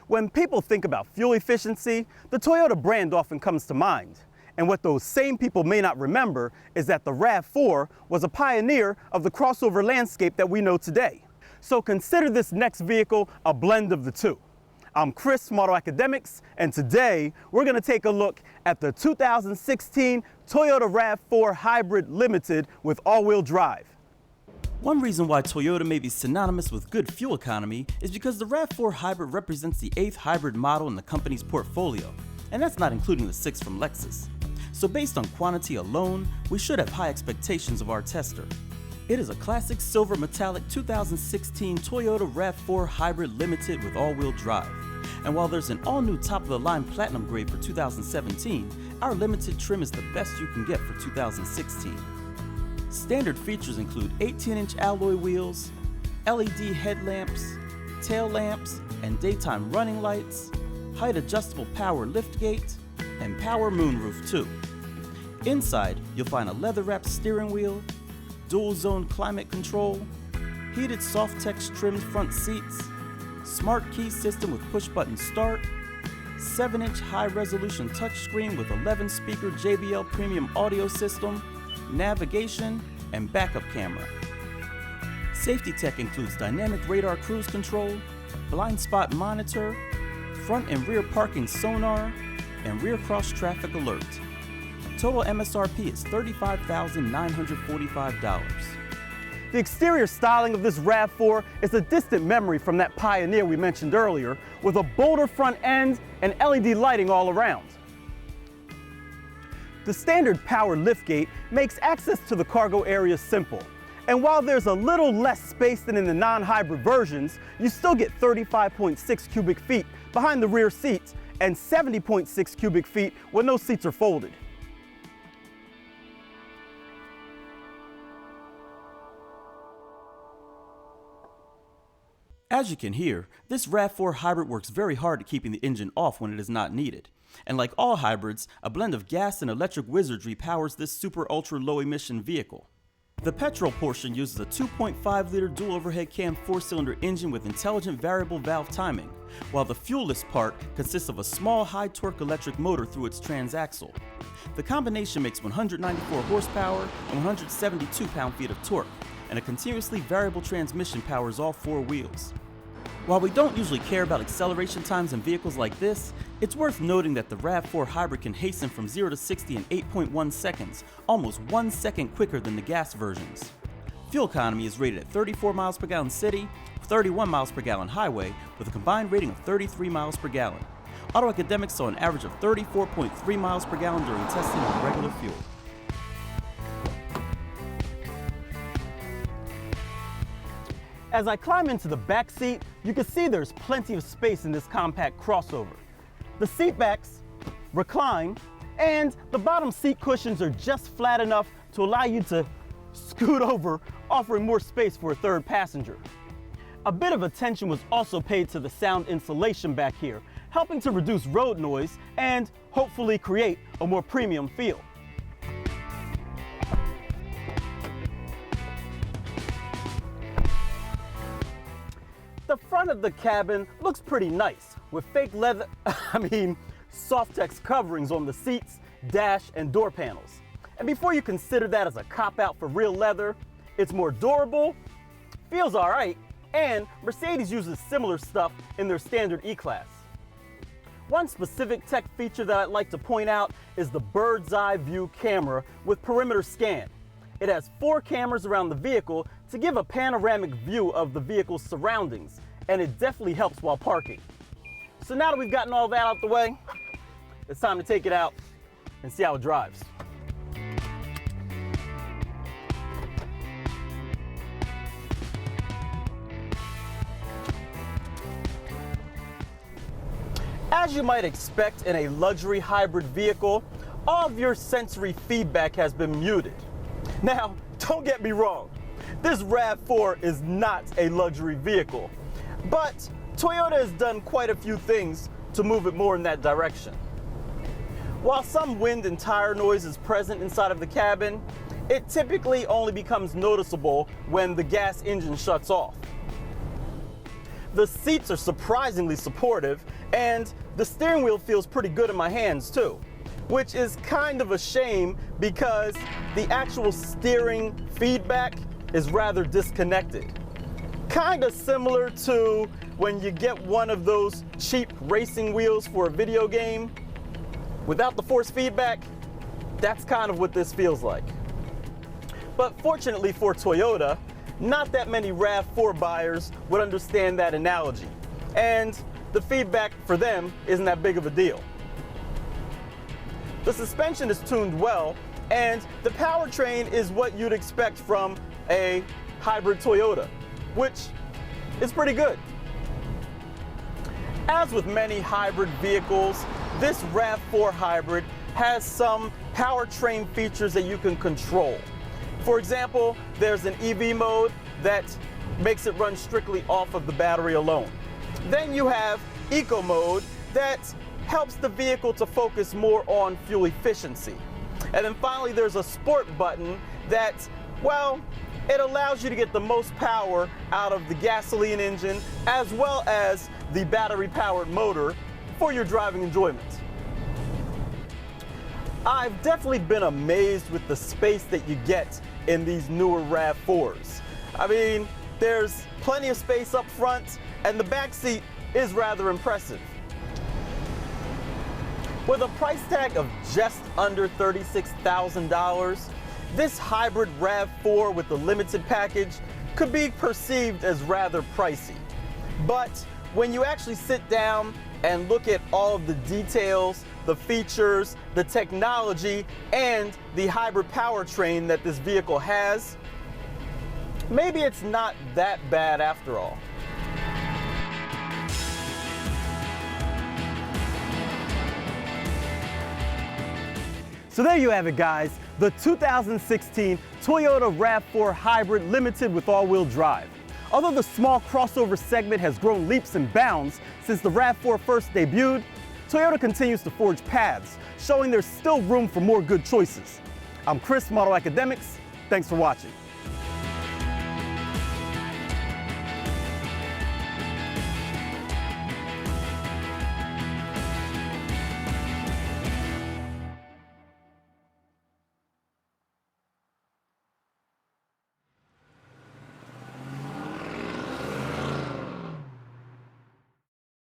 When people think about fuel efficiency, the Toyota brand often comes to mind. And what those same people may not remember is that the RAV4 was a pioneer of the crossover landscape that we know today. So consider this next vehicle a blend of the two. I'm Chris from AutoAcademics, and today we're going to take a look at the 2016 Toyota RAV4 Hybrid Limited with all-wheel drive. One reason why Toyota may be synonymous with good fuel economy is because the RAV4 Hybrid represents the 8th hybrid model in the company's portfolio, and that's not including the 6 from Lexus. So based on quantity alone, we should have high expectations of our tester. It is a classic silver metallic 2016 Toyota RAV4 Hybrid Limited with all-wheel drive. And while there's an all-new top-of-the-line platinum grade for 2017, our limited trim is the best you can get for 2016. Standard features include 18-inch alloy wheels, LED headlamps, tail lamps, and daytime running lights, height-adjustable power liftgate, and power moonroof too. Inside, you'll find a leather-wrapped steering wheel, dual-zone climate control, heated Softex trimmed front seats, smart key system with push-button start, 7-inch high-resolution touchscreen with 11-speaker JBL premium audio system, navigation, and backup camera. Safety tech includes dynamic radar cruise control, blind spot monitor, front and rear parking sonar, and rear cross traffic alert. Total M.S.R.P is $35,945. The exterior styling of this RAV4 is a distant memory from that pioneer we mentioned earlier, with a bolder front end and LED lighting all around. The standard power liftgate makes access to the cargo area simple. And while there's a little less space than in the non-hybrid versions, you still get 35.6 cubic feet behind the rear seats and 70.6 cubic feet when those seats are folded. As you can hear, this RAV4 Hybrid works very hard at keeping the engine off when it is not needed. And like all hybrids, a blend of gas and electric wizardry powers this super ultra low emission vehicle. The petrol portion uses a 2.5-liter dual overhead cam 4-cylinder engine with intelligent variable valve timing, while the fuelless part consists of a small high torque electric motor through its transaxle. The combination makes 194 horsepower and 172 pound-feet of torque, and a continuously variable transmission powers all 4 wheels. While we don't usually care about acceleration times in vehicles like this, it's worth noting that the RAV4 Hybrid can hasten from 0 to 60 in 8.1 seconds, almost 1 second quicker than the gas versions. Fuel economy is rated at 34 miles per gallon city, 31 miles per gallon highway, with a combined rating of 33 miles per gallon. AutoAcademics saw an average of 34.3 miles per gallon during testing on regular fuel. As I climb into the back seat, you can see there's plenty of space in this compact crossover. The seat backs recline, and the bottom seat cushions are just flat enough to allow you to scoot over, offering more space for a third passenger. A bit of attention was also paid to the sound insulation back here, helping to reduce road noise and hopefully create a more premium feel. The front of the cabin looks pretty nice, with fake leather, Softex coverings on the seats, dash, and door panels. And before you consider that as a cop-out for real leather, it's more durable, feels all right, and Mercedes uses similar stuff in their standard E-Class. One specific tech feature that I'd like to point out is the bird's eye view camera with perimeter scan. It has 4 cameras around the vehicle to give a panoramic view of the vehicle's surroundings, and it definitely helps while parking. So now that we've gotten all that out the way, it's time to take it out and see how it drives. As you might expect in a luxury hybrid vehicle, all of your sensory feedback has been muted. Now, don't get me wrong, this RAV4 is not a luxury vehicle, but Toyota has done quite a few things to move it more in that direction. While some wind and tire noise is present inside of the cabin, it typically only becomes noticeable when the gas engine shuts off. The seats are surprisingly supportive, and the steering wheel feels pretty good in my hands too, which is kind of a shame because the actual steering feedback is rather disconnected. Kind of similar to when you get one of those cheap racing wheels for a video game. Without the force feedback, that's kind of what this feels like. But fortunately for Toyota, not that many RAV4 buyers would understand that analogy, and the feedback for them isn't that big of a deal. The suspension is tuned well, and the powertrain is what you'd expect from a hybrid Toyota, which is pretty good. As with many hybrid vehicles, this RAV4 Hybrid has some powertrain features that you can control. For example, there's an EV mode that makes it run strictly off of the battery alone. Then you have Eco mode that helps the vehicle to focus more on fuel efficiency. And then finally there's a Sport button that, well, it allows you to get the most power out of the gasoline engine as well as the battery-powered motor for your driving enjoyment. I've definitely been amazed with the space that you get in these newer RAV4s. I mean, there's plenty of space up front, and the back seat is rather impressive. With a price tag of just under $36,000, this hybrid RAV4 with the limited package could be perceived as rather pricey. But when you actually sit down and look at all of the details, the features, the technology, and the hybrid powertrain that this vehicle has, maybe it's not that bad after all. So there you have it, guys. The 2016 Toyota RAV4 Hybrid Limited with all-wheel drive. Although the small crossover segment has grown leaps and bounds since the RAV4 first debuted, Toyota continues to forge paths, showing there's still room for more good choices. I'm Chris from AutoAcademics. Thanks for watching.